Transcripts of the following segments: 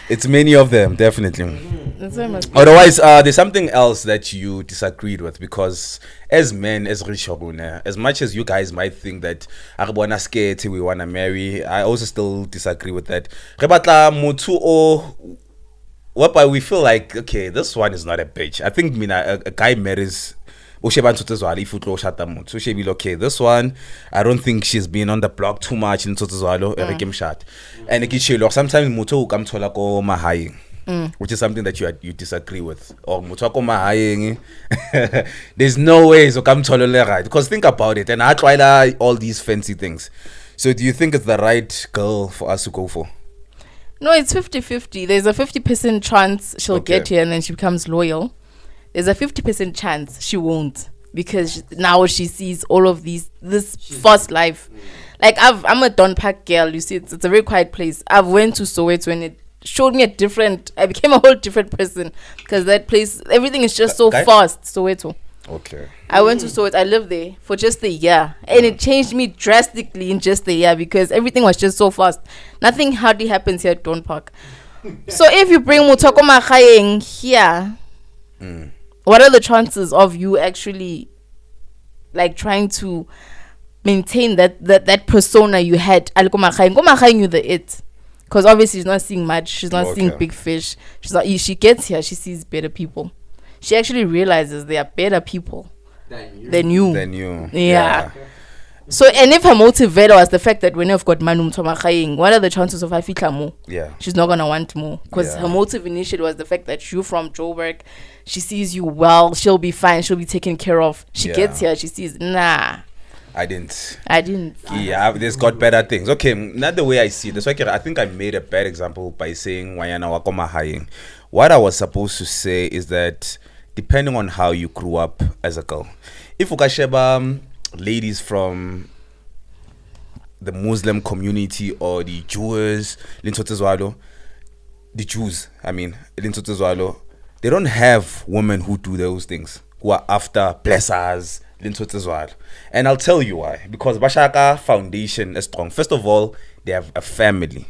It's many of them, definitely. That's why I must. Otherwise, there's something else that you disagreed with, because as men, as Rishobune, as much as you guys might think that Arabwana scared we wanna marry, I also still disagree with that. Rebatla mutu o whereby we feel like, okay, this one is not a bitch. I think a guy marries if you okay, this one, I don't think she's been on the block too much in Totozwalo, and sometimes mutu come to like mahaying. Which is something that you disagree with. Or there's no way so come tolerate, because think about it, and I tried all these fancy things. So do you think it's the right girl for us to go for? No, it's 50-50. There's a 50% chance she'll get here and then she becomes loyal. There's a 50% chance she won't, because now she sees all of this fast life. Like I'm a Don Park girl. You see, it's a very quiet place. I've went to Soweto and it showed me I became a whole different person, because that place, everything is just so fast. Soweto. Okay. I went to Soweto. I lived there for just a year, and it changed me drastically in just a year, because everything was just so fast. Nothing hardly happens here at Don Park. So if you bring Mutoko Makhaeng here, what are the chances of you actually like trying to maintain that persona you had? Makhaeng, you're the it. Because obviously she's not seeing much. She's not seeing big fish. She gets here, she sees better people. She actually realizes there are better people than you. Yeah. So, and if her motivator was the fact that when you've got Manum Tomakhaing, what are the chances of Afika more? Yeah. She's not going to want more. Because her motive initially was the fact that you're from Joburg. She sees you well. She'll be fine. She'll be taken care of. She gets here. She sees, nah. I didn't. Yeah, there's got better things. Okay, not the way I see this. Okay, I think I made a bad example by saying Wayana Wakoma Haying. What I was supposed to say is that depending on how you grew up as a girl, if Ukasheba ladies from the Muslim community or the Jews, the Jews, they don't have women who do those things, who are after blessers. And I'll tell you why. Because Bashaka Foundation is strong. First of all, they have a family.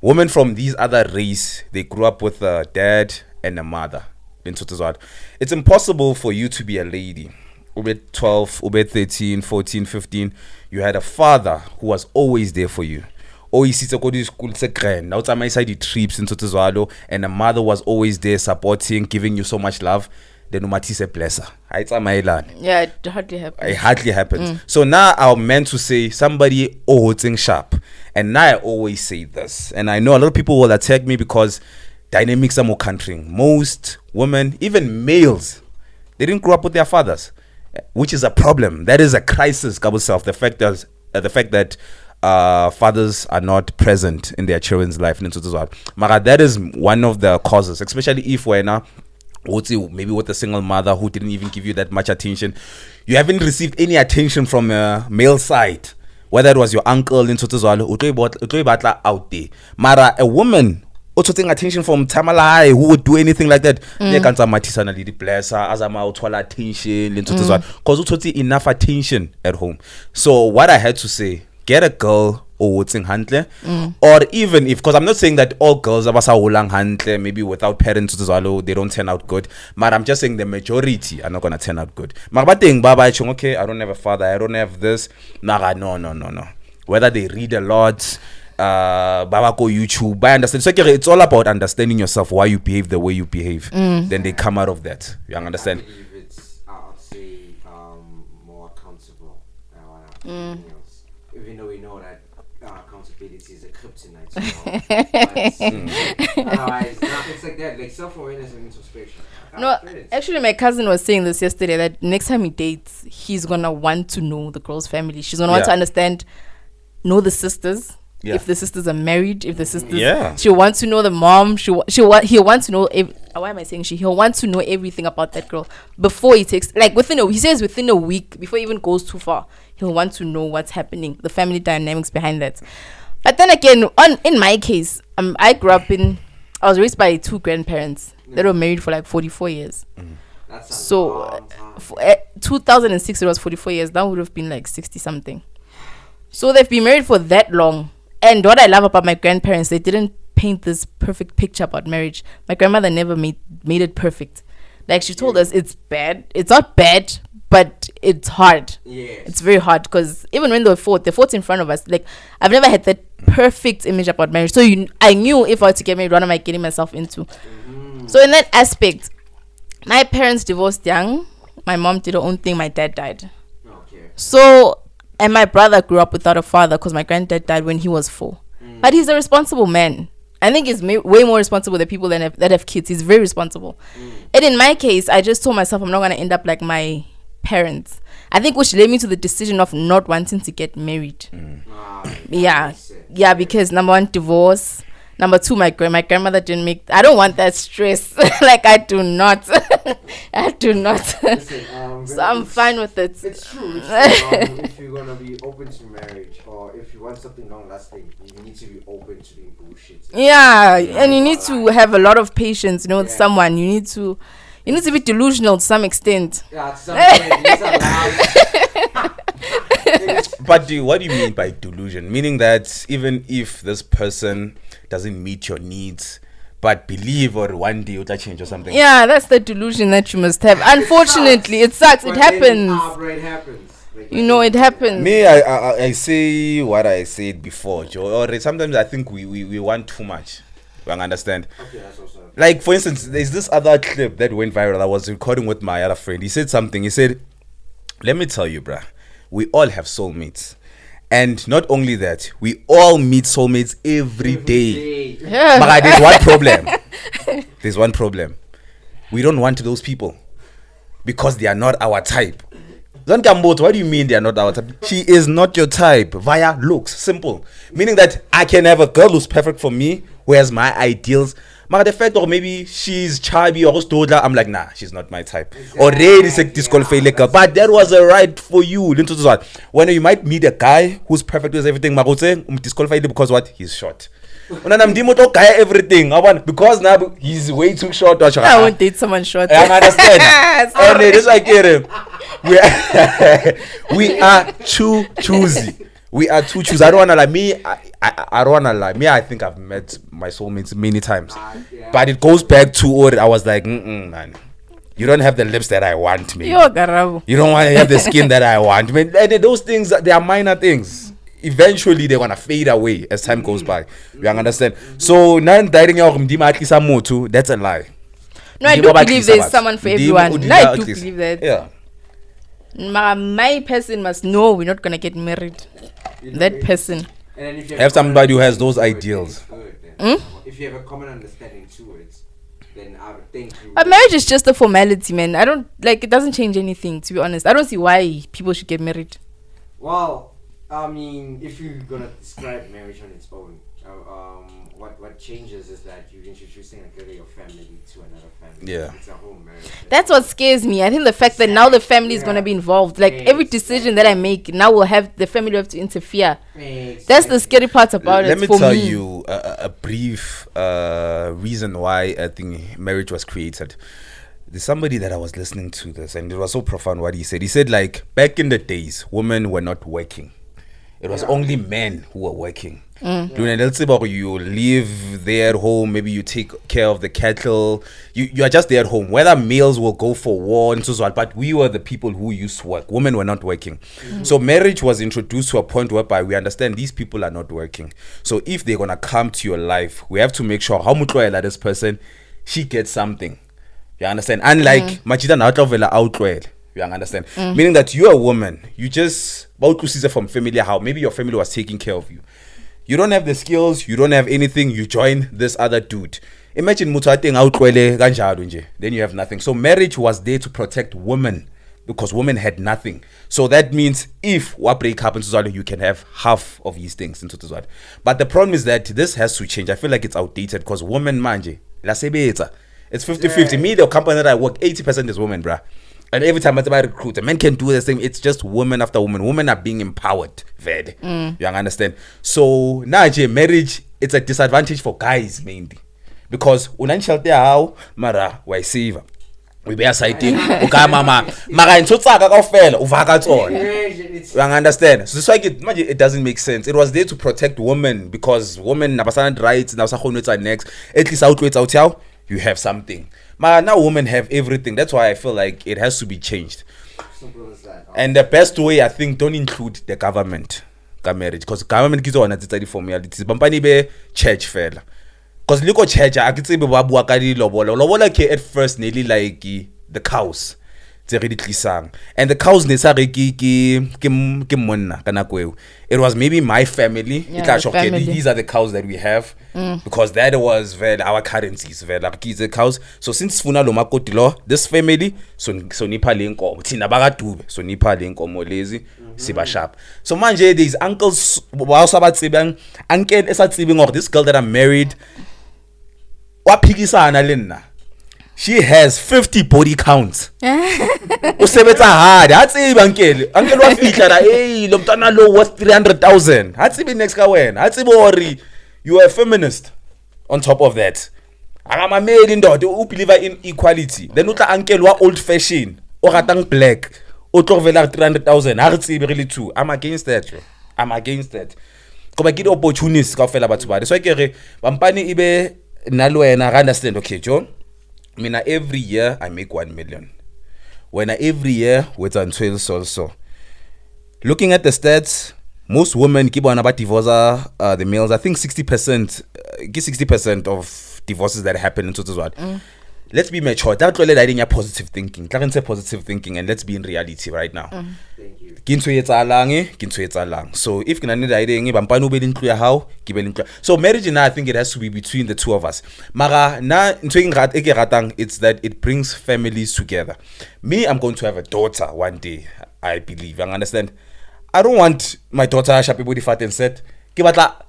Women from these other race, they grew up with a dad and a mother. It's impossible for you to be a lady. Ube 12, ube 13, 14, 15. You had a father who was always there for you. Always sits to school now the trips into Tizwalo, and a mother was always there supporting, giving you so much love. Then umatise blesser. Yeah, it hardly happens. It hardly happens. So now I'm meant to say somebody holding sharp. And now I always say this. And I know a lot of people will attack me because dynamics are more country. Most women, even males, they didn't grow up with their fathers, which is a problem. That is a crisis, Gabo Self. The fact that fathers are not present in their children's life. Mara, that is one of the causes, especially if we're now maybe with a single mother who didn't even give you that much attention. You haven't received any attention from a male side, whether it was your uncle in Totozwalo, out there. Mara, a woman also taking attention from Tamalai who would do anything like that. Because enough attention at home. So what I had to say, get a girl or or even if, because I'm not saying that all girls are maybe without parents they don't turn out good, but I'm just saying the majority are not gonna turn out good. Okay, I don't have a father, I don't have this. No. Whether they read a lot, Babako YouTube, I understand. So it's all about understanding yourself, why you behave the way you behave. Then they come out of that. You understand? I believe it's, I'll say, more accountable. Even though we know that accountability is a kryptonite, otherwise, it's like that, like self-awareness and introspection. No, actually, my cousin was saying this yesterday, that next time he dates, he's gonna want to know the girl's family. She's gonna want to understand, know the sisters. Yeah. If the sisters are married, if the sisters, she wants to know the mom. He'll want to know. Why am I saying she? He'll want to know everything about that girl before he takes. Like he says within a week, before he even goes too far, he'll want to know what's happening, the family dynamics behind that. But then again, in my case, I was raised by two grandparents that were married for like 44 years. So, 2006 it was 44 years. That would have been like 60 something. So they've been married for that long. And what I love about my grandparents, they didn't paint this perfect picture about marriage. My grandmother never made it perfect. Like she told us it's bad. It's not bad, but it's hard. Yes. It's very hard because even when they fought in front of us. Like I've never had that perfect image about marriage. So I knew if I were to get married, what am I getting myself into? So in that aspect, my parents divorced young. My mom did her own thing. My dad died. Okay. So, and my brother grew up without a father because my granddad died when he was 4. But he's a responsible man. I think he's way more responsible than people that have kids. He's very responsible. And in my case, I just told myself I'm not going to end up like my parents. I think which led me to the decision of not wanting to get married. Yeah, because number 1, divorce. Number 2, my grandmother didn't make. I don't want that stress. Like I do not. I do not. Listen, So I'm fine with it. It's true. If you're gonna be open to marriage, or if you want something long lasting, you need to be open to being bullshit. Yeah, and you need to have a lot of patience. You know, with Yeah. someone. You need to be delusional to some extent. Yeah, it's something. It's allowed. But what do you mean by delusion? Meaning that even if this person doesn't meet your needs, but believe or one day it'll change or something. Yeah, that's the delusion that you must have. Unfortunately, it sucks. It But then happens. it happens. Like, You know, it happens. Me, I say what I said before, Joe. Or sometimes I think we want too much. You understand? Okay, that's also. Like, for instance, there's this other clip that went viral. I was recording with my other friend. He said something. He said, let me tell you, bruh, we all have soulmates. And not only that, we all meet soulmates every day. Yeah. But there's one problem. There's one problem. We don't want those people because they are not our type. Zankamboto, what do you mean they are not our type? She is not your type via looks. Simple. Meaning that I can have a girl who's perfect for me, who has my ideals. But the fact or maybe she's chubby or stodla, I'm like, nah, she's not my type. Already say disqualify like her. But that was a right for you. When you might meet a guy who's perfect with everything, disqualify because what? He's short. Guy everything. Because now he's way too short. I won't date someone short. I understand. And it is like we are too choosy. We are too choosy. I don't wanna lie. I don't wanna lie. I think I've met my soulmates many times. Yeah. But it goes back to what I was like, man. You don't have the lips that I want, man. Yo, Garabu. You don't want to have the skin that I want, man. And those things, they are minor things. Eventually, they're gonna fade away as time goes by. You understand? So, that's a lie. No, I do believe there's someone for everyone. No, I do believe that. Yeah. My person must know we're not gonna get married. That person. And then if you Have somebody who has those to it, then ideals. it's good, then. If you have a common understanding to it, then I would think you. But marriage is just a formality, man. I don't like it. Doesn't change anything, to be honest. I don't see why people should get married. Well, I mean, if you're gonna describe marriage on its own, what changes is that you're introducing a girl of your family to another family. Yeah. It's a whole marriage. That's what scares me. I think the fact that now the family is gonna be involved. Like every decision that I make now will have the family have to interfere. That's the scary part about it. Let me for tell me. you a brief reason why I think marriage was created. There's somebody that I was listening to this, and it was so profound what he said. He said, like, back in the days, women were not working. It was only men who were working. Let's say you live there at home, maybe you take care of the cattle, you are just there at home. Whether males will go for war and so on, but we were the people who used to work. Women were not working. So marriage was introduced to a point whereby we understand these people are not working. So if they're gonna come to your life, we have to make sure how much loyal this person, she gets something. You understand? Unlike Machida Nautlovela outward. You understand? Meaning that you're a woman, you just from family, how maybe your family was taking care of you. You don't have the skills, you don't have anything, you join this other dude. Imagine then you have nothing. So marriage was there to protect women because women had nothing. So that means if what break happens to you can have half of these things into this one. But the problem is that this has to change. I feel like it's outdated because women manje, it's 50-50. Me, the company that I work, 80% is women, bruh. And every time I recruit, men can do the same. It's just women after women. Women are being empowered. You understand? So now, marriage, it's a disadvantage for guys mainly. Because how mara why save. we be aside okay mama mara ntho tsaka kaofela uva ka tsona. You understand? So it doesn't make sense. It was there to protect women because women nabasana rights now sa khona etsa next at least out how you have something. But now women have everything. That's why I feel like it has to be changed. Simple as that. And the best way, I think, don't include the government ka marriage because government kizo ona tsa di formalities bampani be church fela. Because look at church a kitse ba bua ka di lobola ke at first nearly like the cows tse re di tlisang, and the cows ne sa re ke monna kana kweo. It was maybe my family. Yeah, the family. These are the cows that we have because that was our currencies like the cows. So since funa lo makoti lo this family so nipha lenkomo thina bakadube so nipha lenkomo lezi siba sharp. So manje these uncles ba sabatsibang uncle esatsibing or this girl that I'm married waphikisana lenna. She has 50 body counts. Usebetsa hard. Hatsiba uncle wafihla la lo mntana lo worth 300,000. Hatsibi next ka wena. Hatsibi ori you are a feminist on top of that. Akama made indoda u believer in equality. Then utla uncle wa old fashion o ratang black. O tlo vela 300,000. Ha re tsibe really too. I'm against that. I'm against that. Koba ke opportunities ka fela batho ba. So ke re bampani ibe nalo wena I understand okay John. Mina every year I make 1 million. When every year with on 12 also. Looking at the stats, most women keep on about divorce the males. I think 60% of divorces that happen in total. Let's be mature. That really idea positive thinking. Clarence say positive thinking and let's be in reality right now. Thank you. So if you need idea bampanu be include how so marriage now I think it has to be between the two of us. Mara na it's that it brings families together. Me, I'm going to have a daughter one day, I believe. You understand? I don't want my daughter shape body fat and set.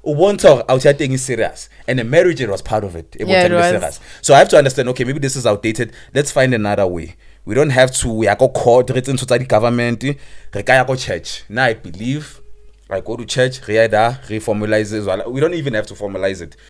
Want her out here taking serious, and the marriage was part of it. Yeah, it was. So I have to understand. Okay, maybe this is outdated. Let's find another way. We don't have to. We are court written to the government. We go church. Now I believe I go to church. Reformalize it. We don't even have to formalize it.